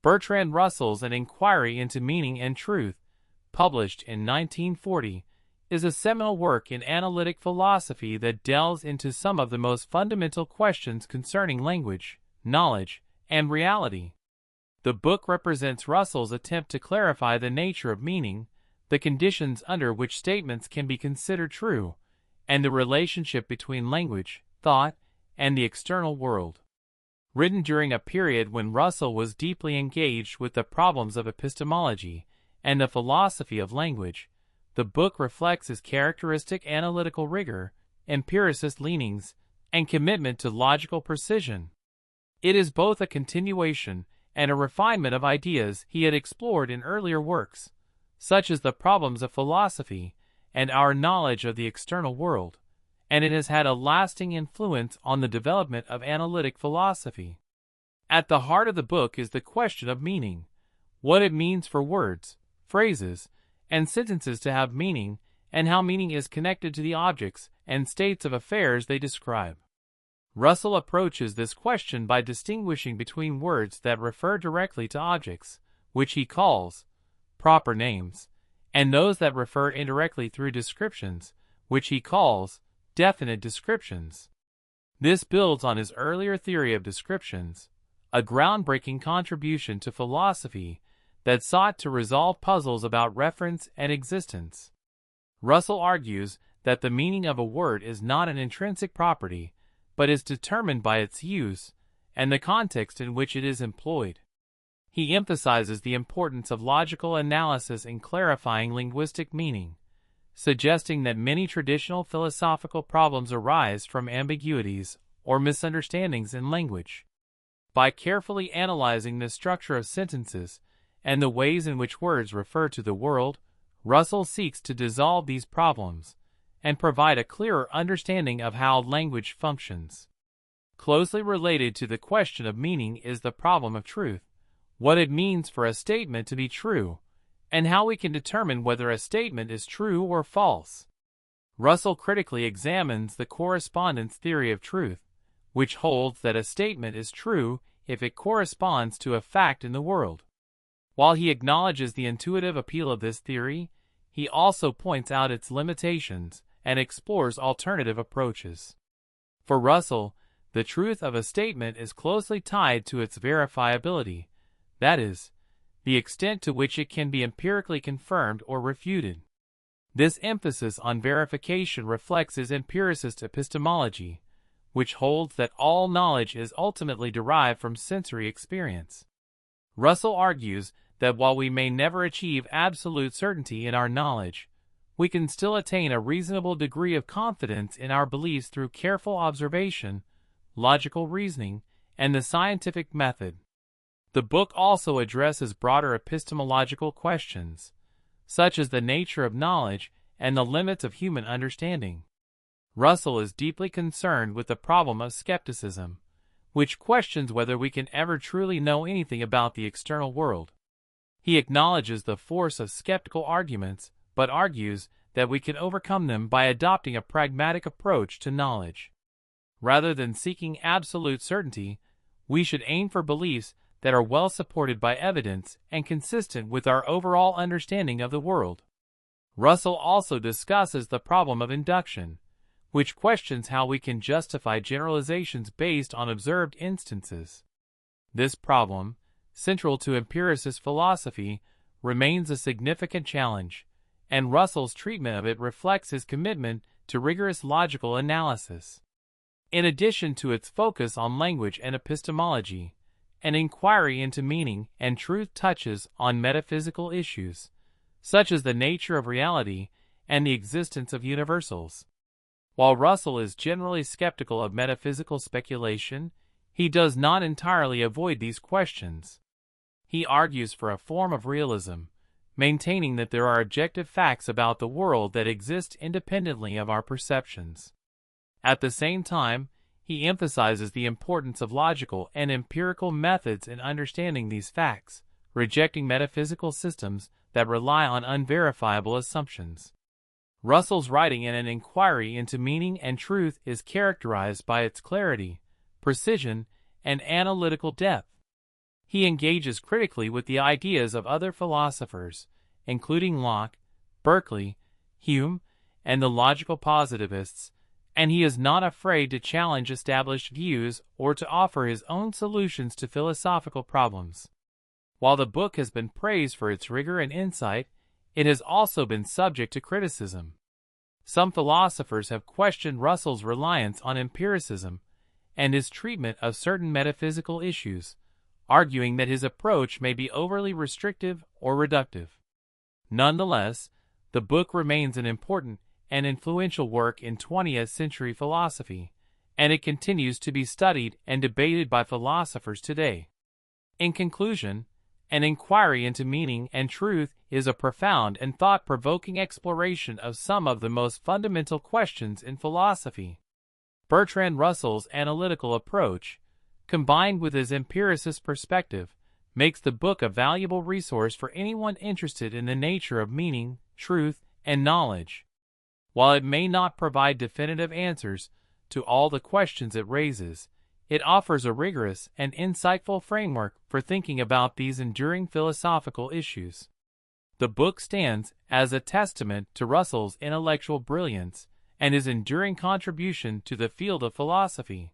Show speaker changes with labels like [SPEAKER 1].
[SPEAKER 1] Bertrand Russell's An Inquiry into Meaning and Truth, published in 1940, is a seminal work in analytic philosophy that delves into some of the most fundamental questions concerning language, knowledge, and reality. The book represents Russell's attempt to clarify the nature of meaning, the conditions under which statements can be considered true, and the relationship between language, thought, and the external world. Written during a period when Russell was deeply engaged with the problems of epistemology and the philosophy of language, the book reflects his characteristic analytical rigor, empiricist leanings, and commitment to logical precision. It is both a continuation and a refinement of ideas he had explored in earlier works, such as the problems of philosophy and our knowledge of the external world, and it has had a lasting influence on the development of analytic philosophy. At the heart of the book is the question of meaning, what it means for words, phrases, and sentences to have meaning, and how meaning is connected to the objects and states of affairs they describe. Russell approaches this question by distinguishing between words that refer directly to objects, which he calls proper names, and those that refer indirectly through descriptions, which he calls definite descriptions. This builds on his earlier theory of descriptions, a groundbreaking contribution to philosophy that sought to resolve puzzles about reference and existence. Russell argues that the meaning of a word is not an intrinsic property, but is determined by its use and the context in which it is employed. He emphasizes the importance of logical analysis in clarifying linguistic meaning, suggesting that many traditional philosophical problems arise from ambiguities or misunderstandings in language. By carefully analyzing the structure of sentences and the ways in which words refer to the world, Russell seeks to dissolve these problems and provide a clearer understanding of how language functions. Closely related to the question of meaning is the problem of truth, what it means for a statement to be true, and how we can determine whether a statement is true or false. Russell critically examines the correspondence theory of truth, which holds that a statement is true if it corresponds to a fact in the world. While he acknowledges the intuitive appeal of this theory, he also points out its limitations and explores alternative approaches. For Russell, the truth of a statement is closely tied to its verifiability, that is, the extent to which it can be empirically confirmed or refuted. This emphasis on verification reflects his empiricist epistemology, which holds that all knowledge is ultimately derived from sensory experience. Russell argues that while we may never achieve absolute certainty in our knowledge, we can still attain a reasonable degree of confidence in our beliefs through careful observation, logical reasoning, and the scientific method. The book also addresses broader epistemological questions, such as the nature of knowledge and the limits of human understanding. Russell is deeply concerned with the problem of skepticism, which questions whether we can ever truly know anything about the external world. He acknowledges the force of skeptical arguments, but argues that we can overcome them by adopting a pragmatic approach to knowledge. Rather than seeking absolute certainty, we should aim for beliefs that are well supported by evidence and consistent with our overall understanding of the world. Russell also discusses the problem of induction, which questions how we can justify generalizations based on observed instances. This problem, central to empiricist philosophy, remains a significant challenge, and Russell's treatment of it reflects his commitment to rigorous logical analysis. In addition to its focus on language and epistemology, An Inquiry into Meaning and Truth touches on metaphysical issues, such as the nature of reality and the existence of universals. While Russell is generally skeptical of metaphysical speculation, he does not entirely avoid these questions. He argues for a form of realism, maintaining that there are objective facts about the world that exist independently of our perceptions. At the same time, he emphasizes the importance of logical and empirical methods in understanding these facts, rejecting metaphysical systems that rely on unverifiable assumptions. Russell's writing in An Inquiry into Meaning and Truth is characterized by its clarity, precision, and analytical depth. He engages critically with the ideas of other philosophers, including Locke, Berkeley, Hume, and the logical positivists, and he is not afraid to challenge established views or to offer his own solutions to philosophical problems. While the book has been praised for its rigor and insight, it has also been subject to criticism. Some philosophers have questioned Russell's reliance on empiricism and his treatment of certain metaphysical issues, arguing that his approach may be overly restrictive or reductive. Nonetheless, the book remains an important and influential work in 20th century philosophy, and it continues to be studied and debated by philosophers today. In conclusion, an inquiry into meaning and truth is a profound and thought-provoking exploration of some of the most fundamental questions in philosophy. Bertrand Russell's analytical approach, combined with his empiricist perspective, makes the book a valuable resource for anyone interested in the nature of meaning, truth, and knowledge. While it may not provide definitive answers to all the questions it raises, it offers a rigorous and insightful framework for thinking about these enduring philosophical issues. The book stands as a testament to Russell's intellectual brilliance and his enduring contribution to the field of philosophy.